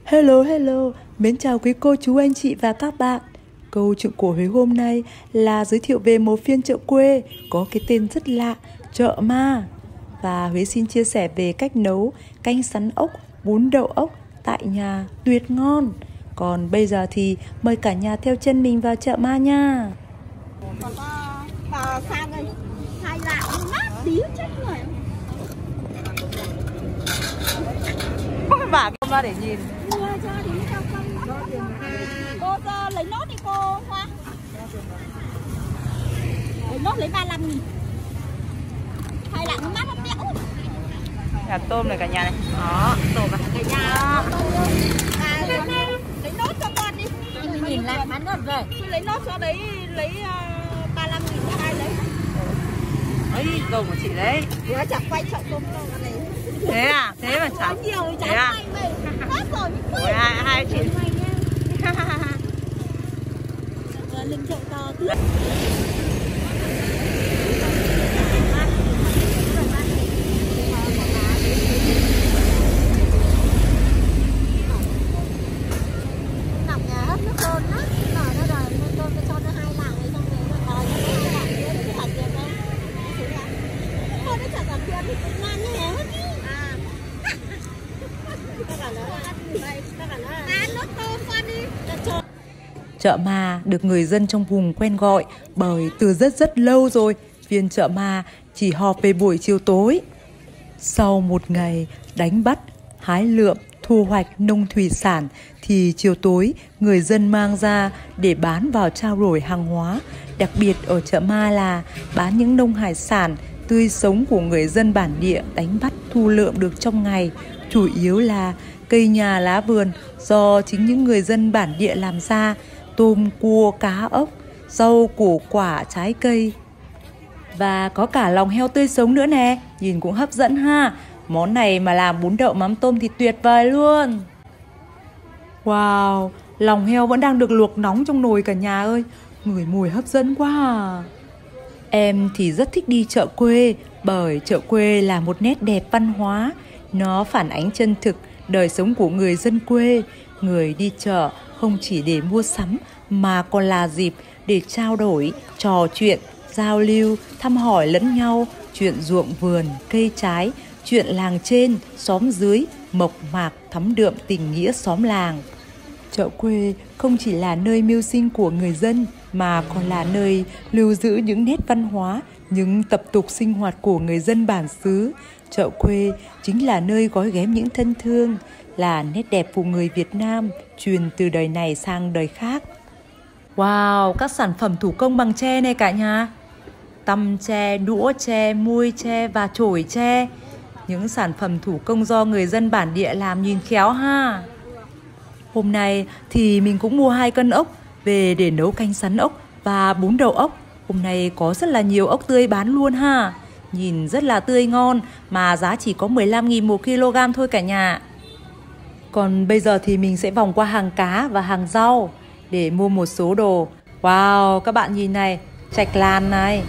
Hello, hello, mến chào quý cô chú anh chị và các bạn. Câu chuyện của Huế hôm nay là giới thiệu về một phiên chợ quê có cái tên rất lạ, chợ ma. Và Huế xin chia sẻ về cách nấu canh sắn ốc, bún đậu ốc tại nhà tuyệt ngon. Còn bây giờ thì mời cả nhà theo chân mình vào chợ ma nha. Bò sang đây, hai lạng nát tí chết người. Có bà không ra để nhìn. Đưa cho đi cho con. Cô cho lấy nốt đi cô Hoa. Lấy nốt lấy 35.000. Hai lạng nát nó đẽo. Gà tôm này cả nhà này. Đó, tôm này cả nhà đó. Lấy nốt cho con đi. Nhìn lại bán nốt rồi. Tôi lấy nốt cho đấy, lấy 35.000 cho hai lấy. Ấy, tôm của chị đấy. Nó chẳng quay chợ tôm đâu này. Thế à? Thế mà chẳng. Nhiều Thế à? Hết rồi. Ôi, hai chị. Lên chợ to tước. Chợ ma được người dân trong vùng quen gọi bởi từ rất lâu rồi, phiên chợ ma chỉ họp về buổi chiều tối. Sau một ngày đánh bắt, hái lượm, thu hoạch nông thủy sản thì chiều tối người dân mang ra để bán vào trao đổi hàng hóa. Đặc biệt ở chợ ma là bán những nông hải sản tươi sống của người dân bản địa đánh bắt thu lượm được trong ngày, chủ yếu là cây nhà lá vườn do chính những người dân bản địa làm ra, tôm, cua, cá, ốc, rau, củ quả, trái cây. Và có cả lòng heo tươi sống nữa nè, nhìn cũng hấp dẫn ha. Món này mà làm bún đậu mắm tôm thì tuyệt vời luôn. Wow, lòng heo vẫn đang được luộc nóng trong nồi cả nhà ơi. Ngửi mùi hấp dẫn quá à. Em thì rất thích đi chợ quê bởi chợ quê là một nét đẹp văn hóa. Nó phản ánh chân thực đời sống của người dân quê. Người đi chợ không chỉ để mua sắm mà còn là dịp để trao đổi, trò chuyện, giao lưu, thăm hỏi lẫn nhau, chuyện ruộng vườn, cây trái, chuyện làng trên, xóm dưới, mộc mạc thắm đượm tình nghĩa xóm làng. Chợ quê không chỉ là nơi mưu sinh của người dân mà còn là nơi lưu giữ những nét văn hóa, những tập tục sinh hoạt của người dân bản xứ. Chợ quê chính là nơi gói ghém những thân thương, là nét đẹp của người Việt Nam truyền từ đời này sang đời khác. Wow, các sản phẩm thủ công bằng tre này cả nhà. Tăm tre, đũa tre, muôi tre và chổi tre. Những sản phẩm thủ công do người dân bản địa làm nhìn khéo ha. Hôm nay thì mình cũng mua 2 cân ốc về để nấu canh sắn ốc và bún đậu ốc. Hôm nay có rất là nhiều ốc tươi bán luôn ha. Nhìn rất là tươi ngon mà giá chỉ có 15.000 một kg thôi cả nhà. Còn bây giờ thì mình sẽ vòng qua hàng cá và hàng rau để mua một số đồ. Wow, các bạn nhìn này, trạch làn này.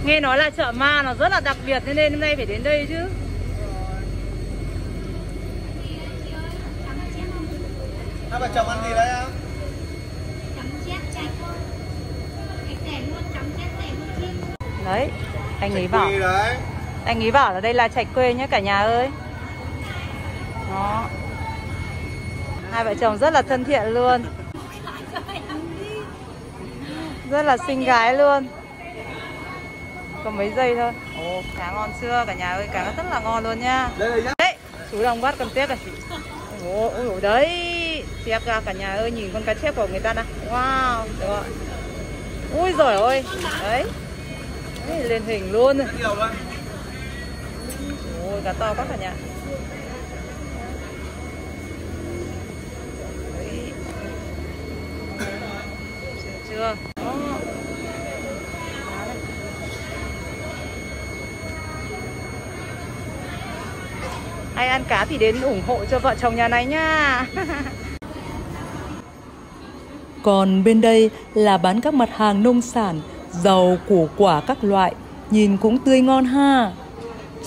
Nghe nói là chợ ma nó rất là đặc biệt nên hôm nay phải đến đây chứ. Hai vợ chồng ăn gì đấy không? Đấy, anh ấy bảo là đây là trạch quê nhé cả nhà ơi. Đó. Hai vợ chồng rất là thân thiện luôn. Rất là xinh gái luôn. Còn mấy giây thôi. Ồ, cá ngon chưa cả nhà ơi, cá rất là ngon luôn nha. Đấy, chú đang bắt con tép này. Ôi đấy, chép ra cả nhà ơi, nhìn con cá chép của người ta nào. Wow, được rồi. Ui giời ơi, đấy. Đấy, lên hình luôn. Ôi, cá to quá cả nhà. Đấy. Chưa. Ai ăn cá thì đến ủng hộ cho vợ chồng nhà này nha. Còn bên đây là bán các mặt hàng nông sản, rau, củ quả các loại, nhìn cũng tươi ngon ha.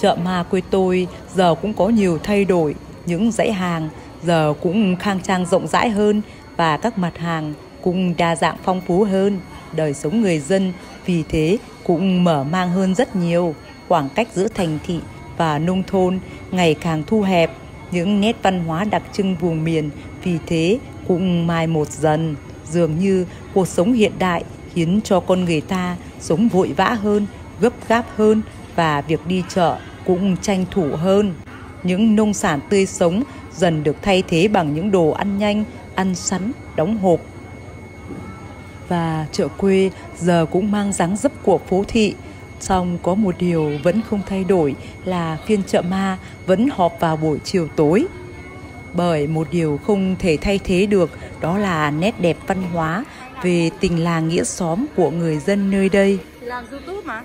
Chợ ma quê tôi giờ cũng có nhiều thay đổi, những dãy hàng giờ cũng khang trang rộng rãi hơn và các mặt hàng cũng đa dạng phong phú hơn. Đời sống người dân vì thế cũng mở mang hơn rất nhiều. Khoảng cách giữa thành thị và nông thôn ngày càng thu hẹp. Những nét văn hóa đặc trưng vùng miền vì thế cũng mai một dần. Dường như cuộc sống hiện đại khiến cho con người ta sống vội vã hơn, gấp gáp hơn và việc đi chợ cũng tranh thủ hơn. Những nông sản tươi sống dần được thay thế bằng những đồ ăn nhanh, ăn sẵn, đóng hộp. Và chợ quê giờ cũng mang dáng dấp của phố thị. Song có một điều vẫn không thay đổi là phiên chợ ma vẫn họp vào buổi chiều tối. Bởi một điều không thể thay thế được đó là nét đẹp văn hóa về tình làng nghĩa xóm của người dân nơi đây. Làm YouTube mà.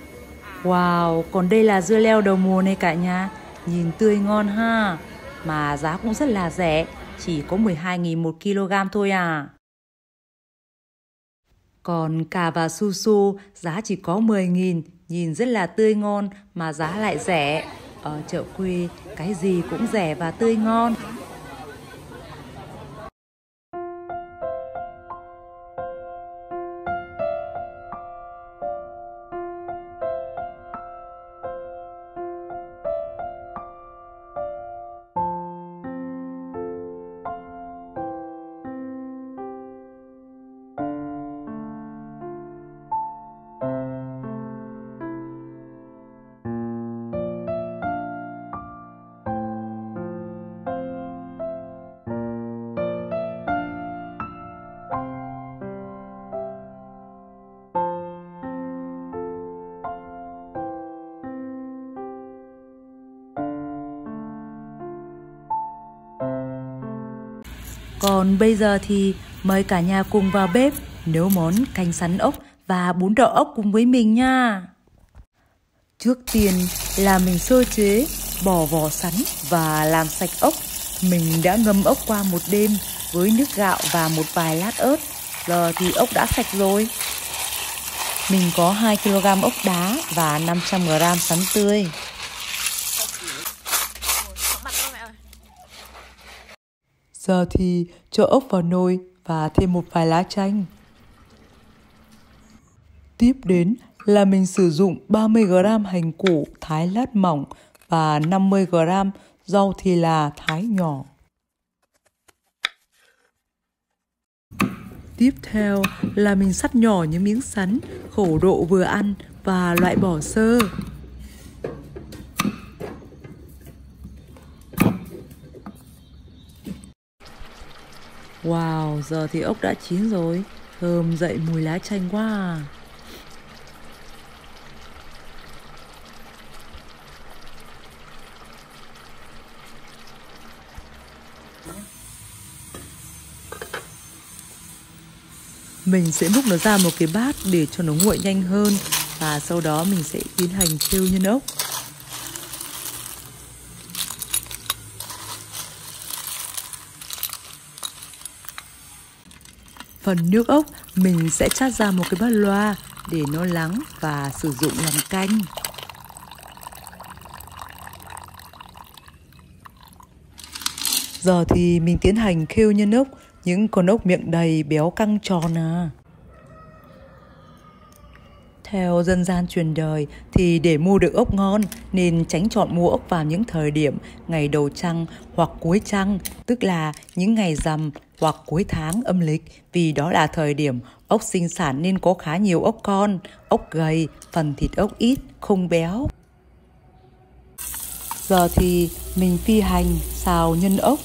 Wow, còn đây là dưa leo đầu mùa này cả nhà. Nhìn tươi ngon ha. Mà giá cũng rất là rẻ, chỉ có 12.000 một kg thôi à. Còn cà và su su giá chỉ có 10.000, nhìn rất là tươi ngon mà giá lại rẻ. Ở chợ quê cái gì cũng rẻ và tươi ngon. Còn bây giờ thì mời cả nhà cùng vào bếp nấu món canh sắn ốc và bún đậu ốc cùng với mình nha. Trước tiên là mình sơ chế, bỏ vỏ sắn và làm sạch ốc. Mình đã ngâm ốc qua một đêm với nước gạo và một vài lát ớt. Giờ thì ốc đã sạch rồi. Mình có 2 kg ốc đá và 500 g sắn tươi. Giờ thì cho ốc vào nồi và thêm một vài lá chanh. Tiếp đến là mình sử dụng 30 g hành củ thái lát mỏng và 50 g rau thì là thái nhỏ. Tiếp theo là mình cắt nhỏ những miếng sắn, khẩu độ vừa ăn và loại bỏ xơ. Wow, giờ thì ốc đã chín rồi, thơm dậy mùi lá chanh quá à. Mình sẽ múc nó ra một cái bát để cho nó nguội nhanh hơn. Và sau đó mình sẽ tiến hành thêu nhân ốc. Phần nước ốc mình sẽ chát ra một cái bát loa để nó lắng và sử dụng làm canh. Giờ thì mình tiến hành khêu nhân ốc, những con ốc miệng đầy béo căng tròn à. Theo dân gian truyền đời thì để mua được ốc ngon nên tránh chọn mua ốc vào những thời điểm ngày đầu trăng hoặc cuối trăng, tức là những ngày rằm hoặc cuối tháng âm lịch, vì đó là thời điểm ốc sinh sản nên có khá nhiều ốc con, ốc gầy, phần thịt ốc ít, không béo. Giờ thì mình phi hành xào nhân ốc.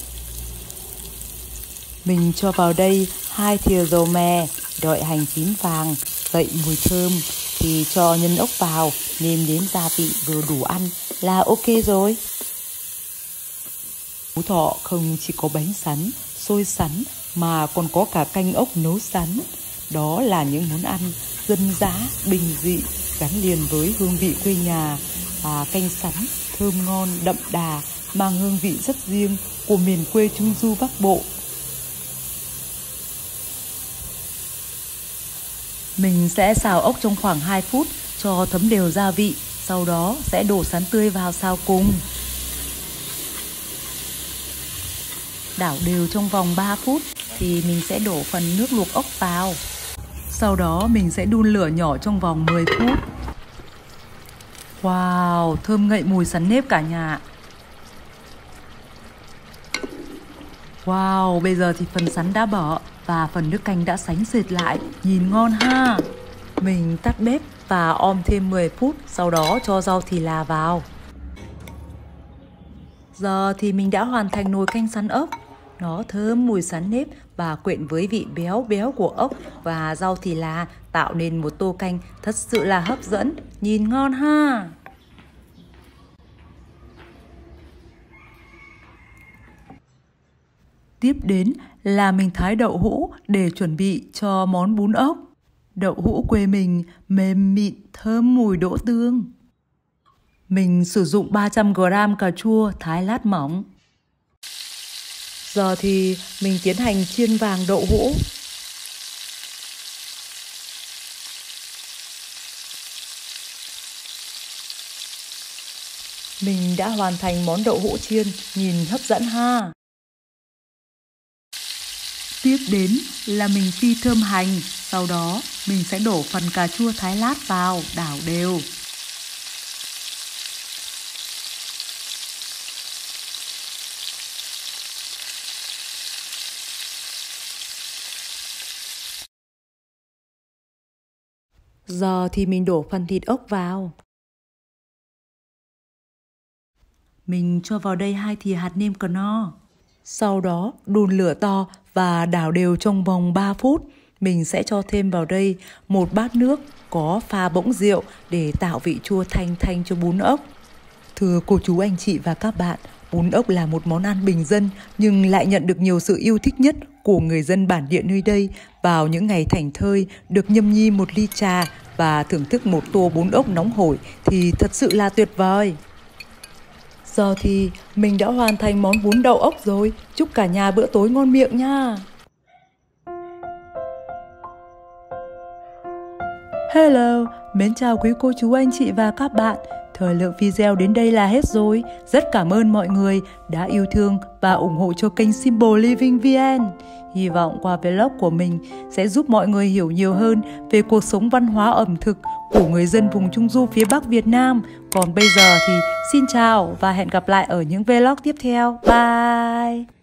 Mình cho vào đây 2 thìa dầu mè, đợi hành chín vàng, dậy mùi thơm thì cho nhân ốc vào, nêm nếm gia vị vừa đủ ăn là ok rồi. Phú Thọ không chỉ có bánh sắn, xôi sắn mà còn có cả canh ốc nấu sắn. Đó là những món ăn dân dã, bình dị, gắn liền với hương vị quê nhà. Và canh sắn thơm ngon, đậm đà, mang hương vị rất riêng của miền quê Trung Du Bắc Bộ. Mình sẽ xào ốc trong khoảng 2 phút cho thấm đều gia vị, sau đó sẽ đổ sắn tươi vào xào cùng. đảo đều trong vòng 3 phút thì mình sẽ đổ phần nước luộc ốc vào. Sau đó mình sẽ đun lửa nhỏ trong vòng 10 phút. Wow, thơm ngậy mùi sắn nếp cả nhà. Wow, bây giờ thì phần sắn đã bở và phần nước canh đã sánh sệt lại, nhìn ngon ha. Mình tắt bếp và om thêm 10 phút, sau đó cho rau thì là vào. Giờ thì mình đã hoàn thành nồi canh sắn ốc. Nó thơm mùi sắn nếp và quyện với vị béo béo của ốc và rau thì là tạo nên một tô canh thật sự là hấp dẫn, nhìn ngon ha. Tiếp đến là mình thái đậu hũ để chuẩn bị cho món bún ốc. Đậu hũ quê mình mềm mịn, thơm mùi đỗ tương. Mình sử dụng 300g cà chua thái lát mỏng. Giờ thì mình tiến hành chiên vàng đậu hũ. Mình đã hoàn thành món đậu hũ chiên, nhìn hấp dẫn ha. Tiếp đến là mình phi thơm hành, sau đó mình sẽ đổ phần cà chua thái lát vào, đảo đều. Giờ thì mình đổ phần thịt ốc vào. Mình cho vào đây 2 thìa hạt nêm Knorr. Sau đó đun lửa to và đảo đều trong vòng 3 phút. Mình sẽ cho thêm vào đây một bát nước có pha bỗng rượu để tạo vị chua thanh thanh cho bún ốc. Thưa cô chú anh chị và các bạn, bún ốc là một món ăn bình dân nhưng lại nhận được nhiều sự yêu thích nhất của người dân bản địa nơi đây. Vào những ngày thảnh thơi, được nhâm nhi một ly trà và thưởng thức một tô bún ốc nóng hổi thì thật sự là tuyệt vời. Giờ thì mình đã hoàn thành món bún đậu ốc rồi. Chúc cả nhà bữa tối ngon miệng nha. Hello, mến chào quý cô chú anh chị và các bạn. Thời lượng video đến đây là hết rồi. Rất cảm ơn mọi người đã yêu thương và ủng hộ cho kênh Simple Living VN. Hy vọng qua vlog của mình sẽ giúp mọi người hiểu nhiều hơn về cuộc sống văn hóa ẩm thực của người dân vùng Trung Du phía Bắc Việt Nam. Còn bây giờ thì xin chào và hẹn gặp lại ở những vlog tiếp theo. Bye!